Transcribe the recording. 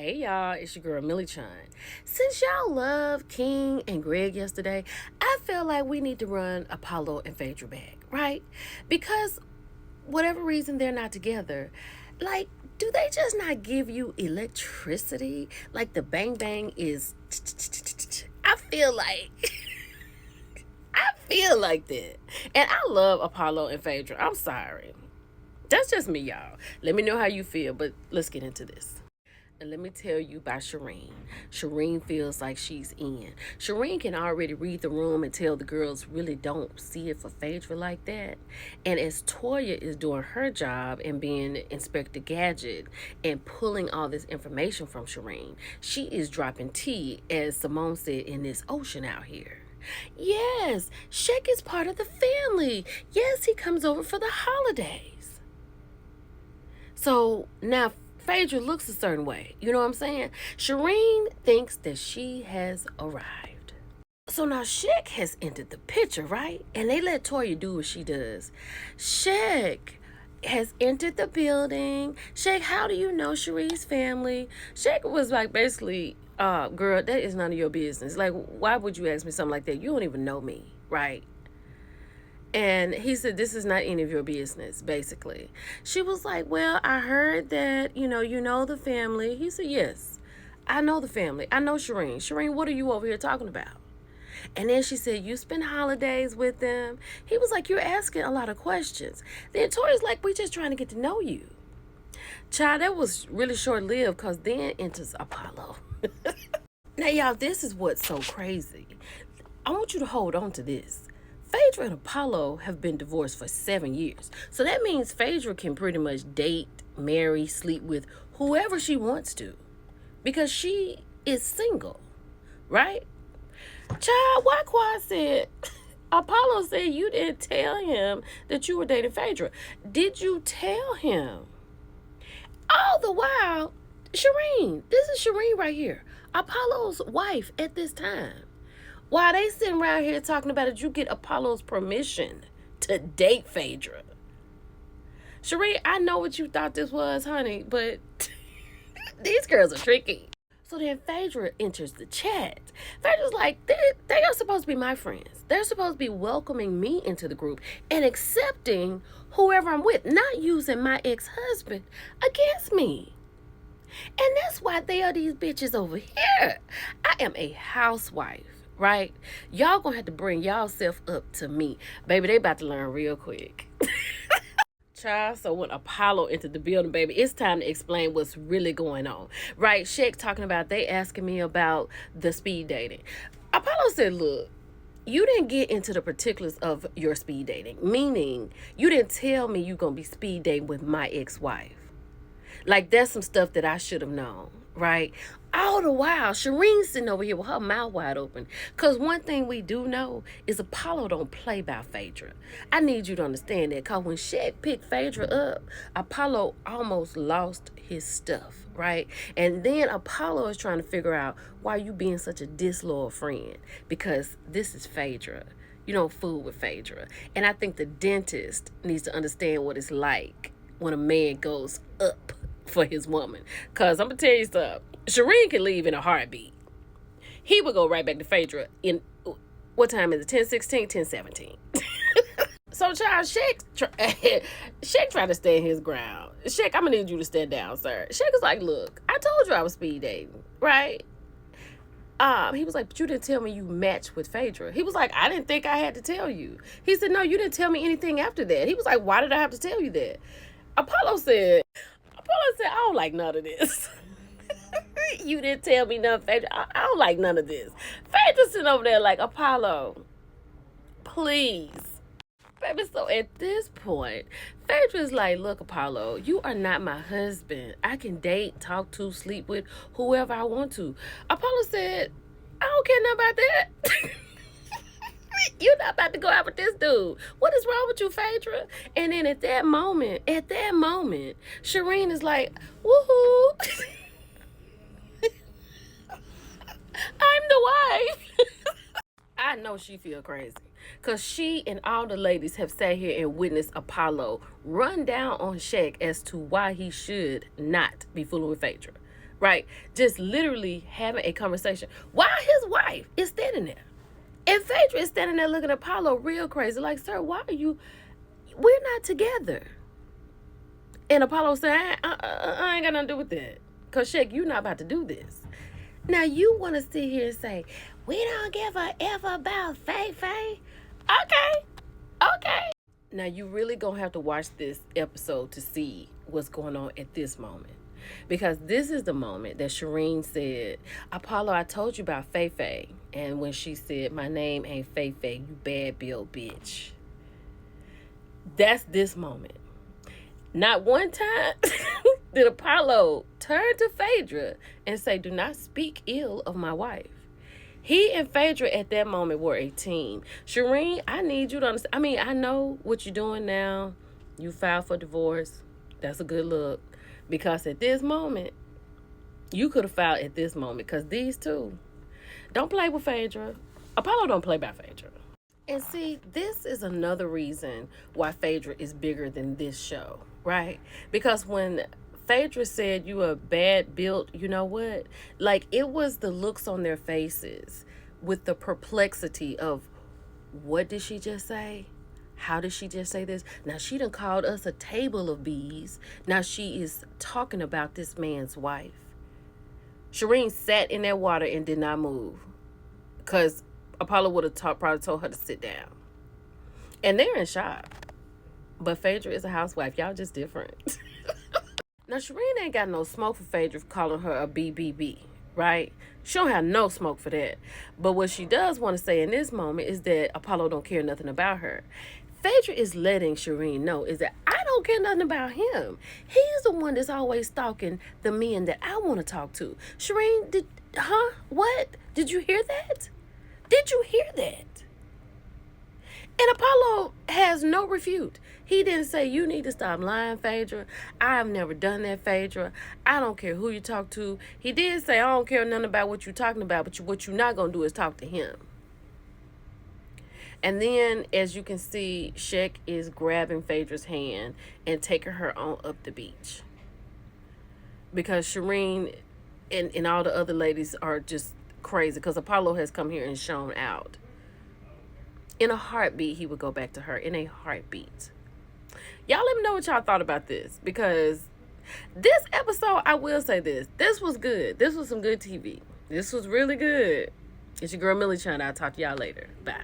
Hey y'all, it's your girl Millie Chun. Since y'all loved King and Greg yesterday, I feel like we need to run Apollo and Phaedra back, right? Because whatever reason they're not together, like, do they just not give you electricity? Like the bang bang is I feel like I feel like that. And I love Apollo and Phaedra. I'm sorry. That's just me, y'all. Let me know how you feel, but let's get into this. And let me tell you about Sheree. Sheree feels like she's in. Sheree can already read the room and tell the girls really don't see it for Phaedra like that. And as Toya is doing her job and being Inspector Gadget and pulling all this information from Sheree, she is dropping tea, as Simone said, in this ocean out here. Yes, Shek is part of the family. Yes, he comes over for the holidays. So now Phaedra looks a certain way. You know what I'm saying? Shireen thinks that she has arrived. So now Shek has entered the picture, right? And they let Toya do what she does. Shek has entered the building. Shek, how do you know Sheree's family? Shek was like basically, girl, that is none of your business. Like, why would you ask me something like that? You don't even know me, right? And he said, this is not any of your business, basically. She was like, well, I heard that, you know the family. He said, yes, I know the family. I know Shireen. Shireen, what are you over here talking about? And then she said, you spend holidays with them. He was like, you're asking a lot of questions. Then Tori's like, we just trying to get to know you. Child, that was really short-lived because then enters Apollo. Now, y'all, this is what's so crazy. I want you to hold on to this. Phaedra and Apollo have been divorced for 7 years. So that means Phaedra can pretty much date, marry, sleep with whoever she wants to. Because she is single, right? Child, why Quad said, Apollo said you didn't tell him that you were dating Phaedra. Did you tell him? All the while, Shireen, this is Shireen right here, Apollo's wife at this time. While they sitting around here talking about it, you get Apollo's permission to date Phaedra. Sheree, I know what you thought this was, honey, but these girls are tricky. So then Phaedra enters the chat. Phaedra's like, they are supposed to be my friends. They're supposed to be welcoming me into the group and accepting whoever I'm with, not using my ex-husband against me. And that's why they are these bitches over here. I am a housewife. Right? Y'all gonna have to bring y'all self up to me. Baby, they about to learn real quick. Child, so when Apollo entered the building, baby, it's time to explain what's really going on. Right? Shek talking about, they asking me about the speed dating. Apollo said, look, you didn't get into the particulars of your speed dating. Meaning, you didn't tell me you gonna be speed dating with my ex-wife. Like, that's some stuff that I should have known. Right? All the while, Shireen's sitting over here with her mouth wide open. Because one thing we do know is Apollo don't play by Phaedra. I need you to understand that. Because when Shek picked Phaedra up, Apollo almost lost his stuff, right? And then Apollo is trying to figure out why you being such a disloyal friend. Because this is Phaedra. You don't fool with Phaedra. And I think the dentist needs to understand what it's like when a man goes up for his woman. Because I'm going to tell you something. Shireen can leave in a heartbeat. He would go right back to Phaedra in, what time is it? 10:16, 10:17. So, child, Shek tried to stand his ground. Shek, I'm going to need you to stand down, sir. Shek is like, look, I told you I was speed dating, right? He was like, but you didn't tell me you matched with Phaedra. He was like, I didn't think I had to tell you. He said, no, you didn't tell me anything after that. He was like, why did I have to tell you that? Apollo said, I don't like none of this. You didn't tell me nothing, Phaedra. I don't like none of this. Phaedra's sitting over there like, Apollo, please. Baby, so at this point, Phaedra's like, look, Apollo, you are not my husband. I can date, talk to, sleep with whoever I want to. Apollo said, I don't care nothing about that. You're not about to go out with this dude. What is wrong with you, Phaedra? And then at that moment, Shireen is like, woohoo. I'm the wife. I know she feel crazy. Because she and all the ladies have sat here and witnessed Apollo run down on Shek as to why he should not be fooling with Phaedra. right? Just literally having a conversation while his wife is standing there. And Phaedra is standing there looking at Apollo real crazy, like, sir, why are you, we're not together. And Apollo said, I ain't got nothing to do with that. Because, Shaq, you're not about to do this. Now, you want to sit here and say, we don't give a F about Faye. Okay. Now, you really going to have to watch this episode to see what's going on at this moment. Because this is the moment that Sheree said, Apollo, I told you about Faye. And when she said, my name ain't Faye, you bad bill bitch. That's this moment. Not one time did Apollo turn to Phaedra and say, do not speak ill of my wife. He and Phaedra at that moment were a team. Sheree, I need you to understand. I mean, I know what you're doing now. You filed for divorce. That's a good look. Because at this moment, you could have filed at this moment. Because these two, don't play with Phaedra. Apollo don't play by Phaedra. And see, this is another reason why Phaedra is bigger than this show, right? Because when Phaedra said you are bad built, you know what? Like, it was the looks on their faces with the perplexity of, what did she just say? How did she just say this? Now, she done called us a table of bees. Now she is talking about this man's wife. Sheree sat in that water and did not move. Because Apollo would have probably told her to sit down. And they're in shock. But Phaedra is a housewife. Y'all just different. Now, Sheree ain't got no smoke for Phaedra for calling her a BBB, right? She don't have no smoke for that. But what she does want to say in this moment is that Apollo don't care nothing about her. Phaedra is letting Sheree know is that I don't care nothing about him. He's the one that's always stalking the men that I want to talk to. Sheree, what? Did you hear that? Did you hear that? And Apollo has no refute. He didn't say, you need to stop lying, Phaedra. I have never done that, Phaedra. I don't care who you talk to. He did say, I don't care nothing about what you're talking about, but what you're not going to do is talk to him. And then, as you can see, Shek is grabbing Phaedra's hand and taking her on up the beach. Because Sheree and all the other ladies are just crazy. Because Apollo has come here and shown out. In a heartbeat, he would go back to her. In a heartbeat. Y'all let me know what y'all thought about this. Because this episode, I will say this. This was good. This was some good TV. This was really good. It's your girl Millie Chan. I'll talk to y'all later. Bye.